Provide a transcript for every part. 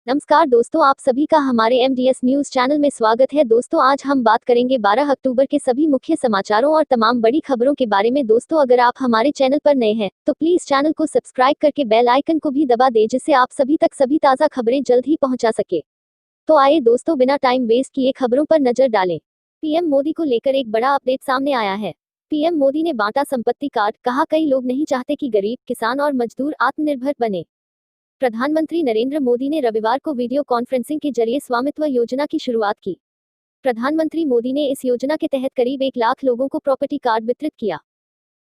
नमस्कार दोस्तों, आप सभी का हमारे एमडीएस न्यूज चैनल में स्वागत है। दोस्तों, आज हम बात करेंगे 12 अक्टूबर के सभी मुख्य समाचारों और तमाम बड़ी खबरों के बारे में। दोस्तों, अगर आप हमारे चैनल पर नए हैं तो प्लीज चैनल को सब्सक्राइब करके बेल आइकन को भी दबा दें, जिससे आप सभी तक सभी ताज़ा खबरें जल्द ही पहुंचा सके। तो आइए दोस्तों, बिना टाइम वेस्ट किए खबरों पर नजर डालें। पीएम मोदी को लेकर एक बड़ा अपडेट सामने आया है। पीएम मोदी ने बांटा संपत्ति कार्ड, कहा कई लोग नहीं चाहते कि गरीब, किसान और मजदूर आत्मनिर्भर बने। प्रधानमंत्री नरेंद्र मोदी ने रविवार को वीडियो कॉन्फ्रेंसिंग के जरिए स्वामित्व योजना की शुरुआत की। प्रधानमंत्री मोदी ने इस योजना के तहत करीब 1 लाख लोगों को प्रॉपर्टी कार्ड वितरित किया।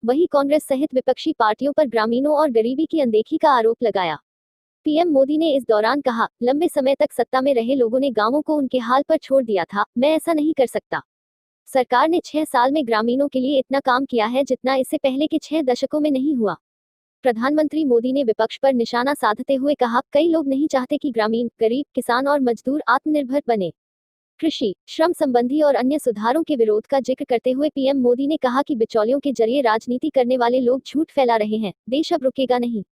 वहीं कांग्रेस सहित विपक्षी पार्टियों पर ग्रामीणों और गरीबी की अनदेखी का आरोप लगाया। पीएम मोदी ने इस दौरान कहा, लंबे समय तक सत्ता में रहे लोगों ने गांवों को उनके हाल पर छोड़ दिया था, मैं ऐसा नहीं कर सकता। सरकार ने 6 साल में ग्रामीणों के लिए इतना काम किया है जितना इससे पहले के 6 दशकों में नहीं हुआ। प्रधानमंत्री मोदी ने विपक्ष पर निशाना साधते हुए कहा, कई लोग नहीं चाहते कि ग्रामीण, गरीब, किसान और मजदूर आत्मनिर्भर बने। कृषि, श्रम संबंधी और अन्य सुधारों के विरोध का जिक्र करते हुए पीएम मोदी ने कहा कि बिचौलियों के जरिए राजनीति करने वाले लोग झूठ फैला रहे हैं, देश अब रुकेगा नहीं।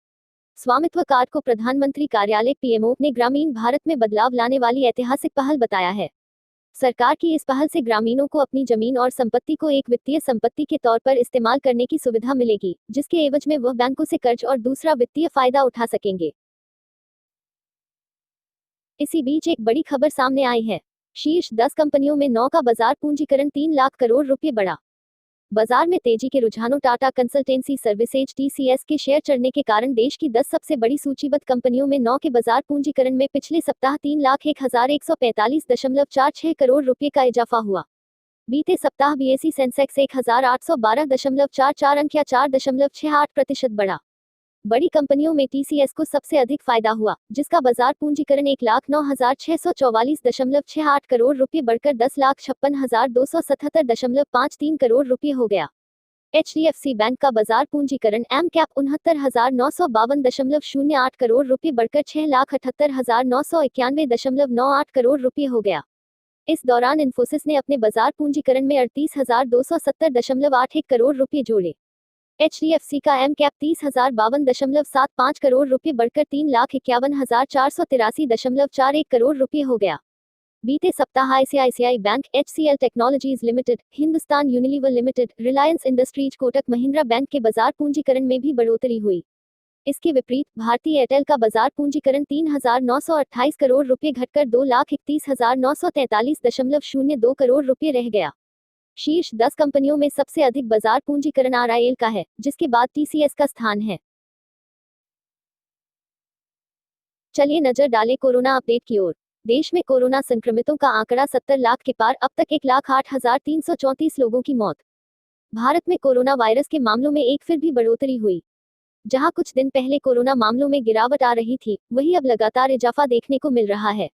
स्वामित्व कार्ड को प्रधानमंत्री कार्यालय पीएमओ ने ग्रामीण भारत में बदलाव लाने वाली ऐतिहासिक पहल बताया है। सरकार की इस पहल से ग्रामीणों को अपनी जमीन और संपत्ति को एक वित्तीय संपत्ति के तौर पर इस्तेमाल करने की सुविधा मिलेगी, जिसके एवज में वह बैंकों से कर्ज और दूसरा वित्तीय फायदा उठा सकेंगे। इसी बीच एक बड़ी खबर सामने आई है। शीर्ष 10 कंपनियों में 9 का बाजार पूंजीकरण 3 लाख करोड़ रुपए बढ़ा। बाजार में तेजी के रुझानों, टाटा कंसल्टेंसी सर्विसेज टीसीएस के शेयर चढ़ने के कारण देश की 10 सबसे बड़ी सूचीबद्ध कंपनियों में 9 के बाजार पूंजीकरण में पिछले सप्ताह 3,01,145.46 करोड़ रुपए का इजाफा हुआ। बीते सप्ताह बीएसई सेंसेक्स 1,812.44 अंक या 4.68% बढ़ा। बड़ी कंपनियों में टीसीएस को सबसे अधिक फायदा हुआ, जिसका बाजार पूंजीकरण 1,09,644.68 करोड़ रुपए बढ़कर 10,56,277.53 करोड़ रुपए हो गया। एचडीएफसी बैंक का बाजार पूंजीकरण एम कैप 69,952.08 करोड़ रुपए बढ़कर 6,78,991.98 करोड़ रुपए हो गया। इस दौरान इन्फोसिस ने अपने बाजार पूंजीकरण में 38,270.81 करोड़ रुपए जोड़े। एचडीएफसी का एम कैप 30,052.75 करोड़ रुपए बढ़कर 3,51,483.41 करोड़ रुपए हो गया। बीते सप्ताह ICICI bank, HCL technologies limited, Hindustan Unilever limited, Reliance industries, Kotak Mahindra bank के बाजार पूंजीकरण में भी बढ़ोतरी हुई। इसके विपरीत भारतीय एयरटेल का बाजार पूंजीकरण 3,928 करोड़ रुपए घटकर 2,31,943.02 करोड़ रुपए रह गया। शीर्ष 10 कंपनियों में सबसे अधिक बाजार पूंजीकरण आरआईएल का है, जिसके बाद टीसीएस का स्थान है। चलिए नजर डालें कोरोना अपडेट की ओर। देश में कोरोना संक्रमितों का आंकड़ा 70 लाख के पार, अब तक 1,08,334 लोगों की मौत। भारत में कोरोना वायरस के मामलों में एक फिर भी बढ़ोतरी हुई। जहां कुछ दिन पहले कोरोना मामलों में गिरावट आ रही थी, वहीं अब लगातार इजाफा देखने को मिल रहा है।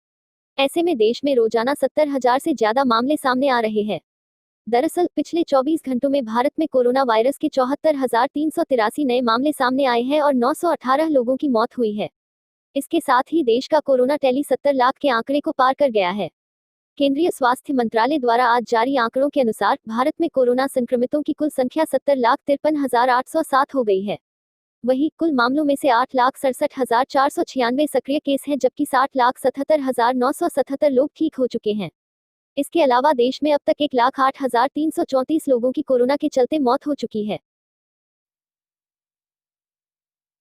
ऐसे में देश में रोजाना 70,000 से ज्यादा मामले सामने आ रहे हैं। दरअसल पिछले 24 घंटों में भारत में कोरोना वायरस के 74,383 नए मामले सामने आए हैं और 918 लोगों की मौत हुई है। इसके साथ ही देश का कोरोना टैली 70 लाख के आंकड़े को पार कर गया है। केंद्रीय स्वास्थ्य मंत्रालय द्वारा आज जारी आंकड़ों के अनुसार भारत में कोरोना संक्रमितों की कुल संख्या 70,53,807 हो गई है। वहीं कुल मामलों में से 8,67,496 सक्रिय केस हैं, जबकि 60,77,977 लोग ठीक हो चुके हैं। इसके अलावा देश में अब तक 1,08,334 लोगों की कोरोना के चलते मौत हो चुकी है।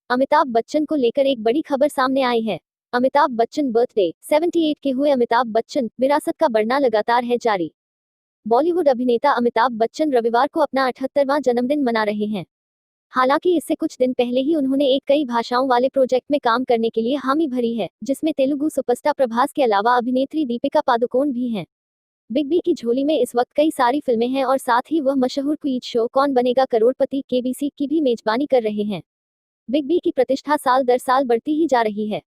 अमिताभ बच्चन को लेकर एक बड़ी खबर सामने आई है। अमिताभ बच्चन बर्थडे 78 के हुए अमिताभ बच्चन, विरासत का बढ़ना लगातार है जारी। बॉलीवुड अभिनेता अमिताभ बच्चन रविवार को अपना 78वां जन्मदिन मना रहे हैं। हालांकि इससे कुछ दिन पहले ही उन्होंने एक कई भाषाओं वाले प्रोजेक्ट में काम करने के लिए हामी भरी है, जिसमें तेलुगु सुपरस्टार प्रभास के अलावा अभिनेत्री दीपिका पादुकोण भी हैं। बिग बी की झोली में इस वक्त कई सारी फिल्में हैं और साथ ही वह मशहूर क्विज शो कौन बनेगा करोड़पति केबीसी की भी मेजबानी कर रहे हैं। बिग बी की प्रतिष्ठा साल दर साल बढ़ती ही जा रही है।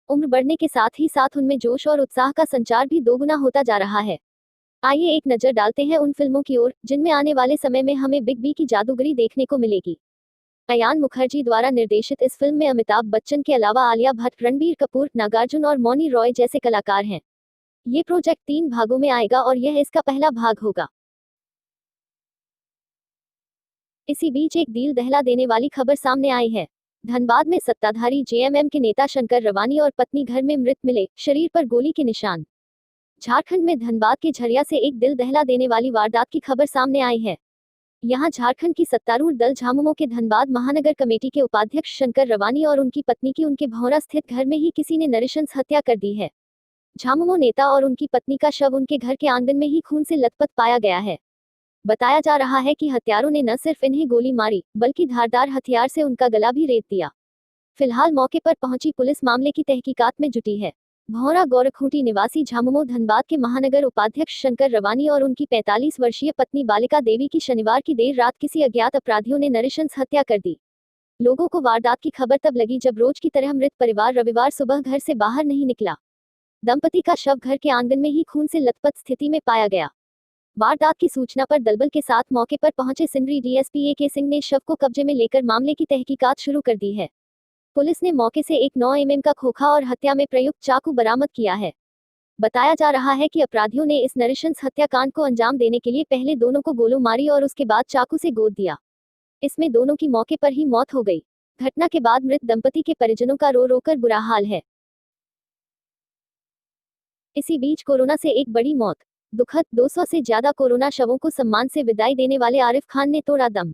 उम्र बढ़ने के साथ ही साथ उनमें जोश और उत्साह का संचार भी दोगुना होता जा रहा है। आइए एक नजर डालते हैं उन फिल्मों की ओर जिनमें आने वाले समय में हमें बिग बी की जादूगरी देखने को मिलेगी। अयान मुखर्जी द्वारा निर्देशित इस फिल्म में अमिताभ बच्चन के अलावा आलिया भट्ट, रणबीर कपूर, नागार्जुन और मौनी रॉय जैसे कलाकार हैं। ये प्रोजेक्ट 3 भागों में आएगा और यह इसका पहला भाग होगा। इसी बीच एक दिल दहला देने वाली खबर सामने आई है। धनबाद में सत्ताधारी जेएमएम के नेता शंकर रवानी और पत्नी घर में मृत मिले, शरीर पर गोली के निशान। झारखंड में धनबाद के झरिया से एक दिल दहला देने वाली वारदात की खबर सामने आई है। यहां झारखंड की सत्तारूढ़ दल झामुमो के धनबाद महानगर कमेटी के उपाध्यक्ष शंकर रवानी और उनकी पत्नी की उनके भौरा स्थित घर में ही किसी ने नृशंस हत्या कर दी है। झामुमो नेता और उनकी पत्नी का शव उनके घर के आंगन में ही खून से लथपथ पाया गया है। बताया जा रहा है कि हत्यारों ने न सिर्फ इन्हें गोली मारी, बल्कि धारदार हथियार से उनका गला भी रेत दिया। फिलहाल मौके पर पहुंची पुलिस मामले की तहकीकात में जुटी है। भौरा गोरखूंटी निवासी झामुमो धनबाद के महानगर उपाध्यक्ष शंकर रवानी और उनकी 45 वर्षीय पत्नी बालिका देवी की शनिवार की देर रात किसी अज्ञात अपराधियों ने नृशंस हत्या कर दी। लोगों को वारदात की खबर तब लगी जब रोज की तरह मृत परिवार रविवार सुबह घर से बाहर नहीं निकला। दंपति का शव घर के आंगन में ही खून से लथपथ स्थिति में पाया गया। वारदात की सूचना पर दलबल के साथ मौके पर पहुंचे सिंदरी डीएसपी ए के सिंह ने शव को कब्जे में लेकर मामले की तहकीकात शुरू कर दी है। पुलिस ने मौके से एक 9 mm का खोखा और हत्या में प्रयुक्त चाकू बरामद किया है। बताया जा रहा है कि अपराधियों ने इस नृशंस हत्याकांड को अंजाम देने के लिए पहले दोनों को गोली मारी और उसके बाद चाकू से गोद दिया। इसमें दोनों की मौके पर ही मौत हो गई। घटना के बाद मृत दंपति के परिजनों का रो रो कर बुरा हाल है। इसी बीच कोरोना से एक बड़ी मौत। दुखद, 200 से ज्यादा कोरोना शवों को सम्मान से विदाई देने वाले आरिफ खान ने तोड़ा दम।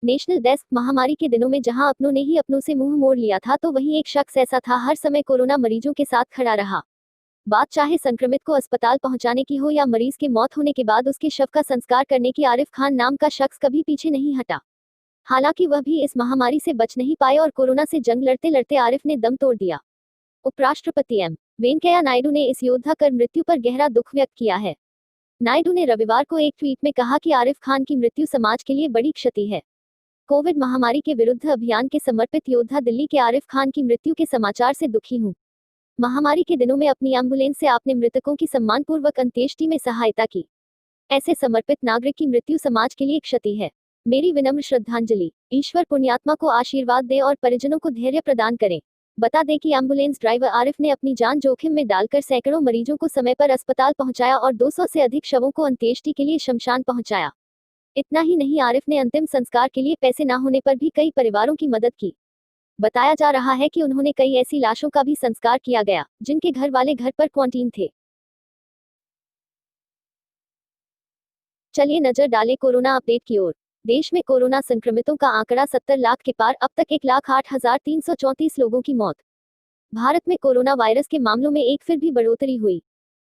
National desk. महामारी के दिनों में जहां अपनों ने ही अपनों से मुंह मोड़ लिया था, तो वहीं एक शख्स ऐसा था हर समय कोरोना मरीजों के साथ खड़ा रहा। बात चाहे संक्रमित को अस्पताल पहुंचाने की हो या मरीज के मौत होने के बाद उसके शव का संस्कार करने की, आरिफ खान नाम का शख्स कभी पीछे नहीं हटा। हालांकि वह भी इस महामारी से बच नहीं पाए और कोरोना से जंग लड़ते लड़ते आरिफ ने दम तोड़ दिया। उपराष्ट्रपति एम वेंकैया नायडू ने इस योद्धा कर मृत्यु पर गहरा दुख व्यक्त किया है। नायडू ने रविवार को एक ट्वीट में कहा कि आरिफ खान की मृत्यु समाज के लिए बड़ी क्षति है। कोविड महामारी के विरुद्ध अभियान के समर्पित योद्धा दिल्ली के आरिफ खान की मृत्यु के समाचार से दुखी हूं। महामारी के दिनों में अपनी एम्बुलेंस से आपने मृतकों की सम्मानपूर्वक अंत्येष्टि में सहायता की। ऐसे समर्पित नागरिक की मृत्यु समाज के लिए क्षति है। मेरी विनम्र श्रद्धांजलि। ईश्वर पुण्यात्मा को आशीर्वाद दे और परिजनों को धैर्य प्रदान करें। बता दें कि एम्बुलेंस ड्राइवर आरिफ ने अपनी जान जोखिम में डालकर सैकड़ों मरीजों को समय पर अस्पताल पहुंचाया और 200 से अधिक शवों को अंत्येष्टि के लिए शमशान पहुंचाया। इतना ही नहीं, आरिफ ने अंतिम संस्कार के लिए पैसे न होने पर भी कई परिवारों की मदद की। बताया जा रहा है कि उन्होंने कई ऐसी लाशों का भी संस्कार किया गया जिनके घर वाले घर पर क्वारंटीन थे। चलिए नजर डालें कोरोना अपडेट की ओर। देश में कोरोना संक्रमितों का आंकड़ा 70 लाख के पार। अब तक 1,08,334 लोगों की मौत। भारत में कोरोना वायरस के मामलों में एक फिर भी बढ़ोतरी हुई।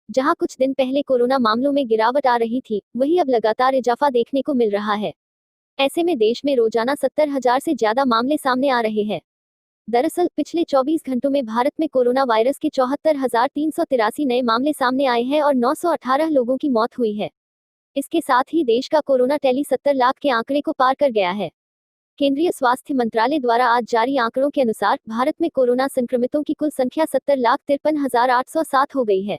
जहां कुछ दिन पहले कोरोना मामलों में गिरावट आ रही थी, वहीं अब लगातार इजाफा देखने को मिल रहा है। ऐसे में देश में रोजाना 70,000 से ज्यादा मामले सामने आ रहे हैं। दरअसल पिछले 24 घंटों में भारत में कोरोना वायरस के 74,383 नए मामले सामने आए हैं और 918 लोगों की मौत हुई है। इसके साथ ही देश का कोरोना टैली 70 लाख के आंकड़े को पार कर गया है। केंद्रीय स्वास्थ्य मंत्रालय द्वारा आज जारी आंकड़ों के अनुसार भारत में कोरोना संक्रमितों की कुल संख्या 70,53,807 हो गई है।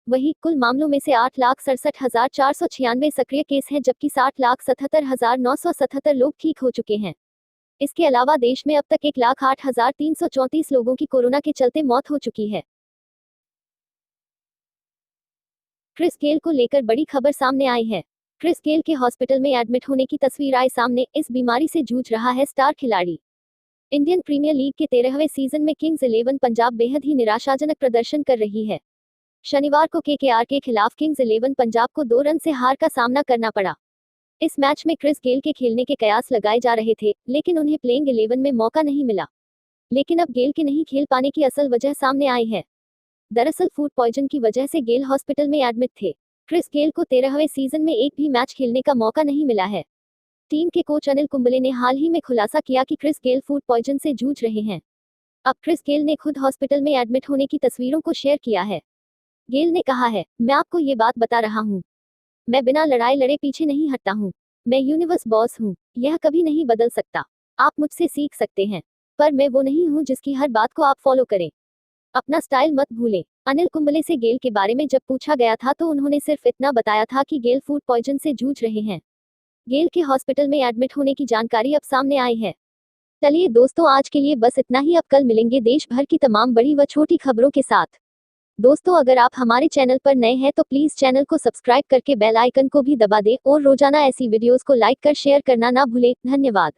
वहीं कुल मामलों में से 8,67,496 सक्रिय केस हैं, जबकि 60,77,977 लोग ठीक हो चुके हैं। इसके अलावा देश में अब तक 1,08,334 लोगों की कोरोना के चलते मौत हो चुकी है। क्रिस गेल को लेकर बड़ी खबर सामने आई है। क्रिस गेल के हॉस्पिटल में एडमिट होने की तस्वीर आई सामने। इस बीमारी से जूझ रहा है स्टार खिलाड़ी। इंडियन प्रीमियर लीग के 13वें सीजन में किंग्स 11 पंजाब बेहद ही निराशाजनक प्रदर्शन कर रही है। शनिवार को केकेआर के खिलाफ किंग्स 11 पंजाब को 2 रन से हार का सामना करना पड़ा। इस मैच में क्रिस गेल के खेलने के कयास लगाए जा रहे थे, लेकिन उन्हें प्लेइंग 11 में मौका नहीं मिला। लेकिन अब गेल के नहीं खेल पाने की असल वजह सामने आई है। दरअसल फूड पॉइजन की वजह से गेल हॉस्पिटल में एडमिट थे। क्रिस गेल को 13वें सीजन में एक भी मैच खेलने का मौका नहीं मिला है। टीम के कोच अनिल कुंबले ने हाल ही में खुलासा किया कि क्रिस गेल फूड पॉइजन से जूझ रहे हैं। अब क्रिस गेल ने खुद हॉस्पिटल में एडमिट होने की तस्वीरों को शेयर किया है। गेल ने कहा है, मैं आपको ये बात बता रहा हूँ, मैं बिना लड़ाई लड़े पीछे नहीं हटता हूँ। मैं यूनिवर्स बॉस हूँ, यह कभी नहीं बदल सकता। आप मुझसे सीख सकते हैं, पर मैं वो नहीं हूँ जिसकी हर बात को आप फॉलो करें। अपना स्टाइल मत भूलें। अनिल कुंबले से गेल के बारे में जब पूछा गया था तो उन्होंने सिर्फ इतना बताया था कि गेल फूड पॉइजन से जूझ रहे हैं। गेल के हॉस्पिटल में एडमिट होने की जानकारी अब सामने आई है। चलिए दोस्तों, आज के लिए बस इतना ही। अब कल मिलेंगे देश भर की तमाम बड़ी व छोटी खबरों के साथ। दोस्तों, अगर आप हमारे चैनल पर नए हैं तो प्लीज चैनल को सब्सक्राइब करके बेल आइकन को भी दबा दें और रोजाना ऐसी वीडियोस को लाइक कर शेयर करना ना भूलें। धन्यवाद।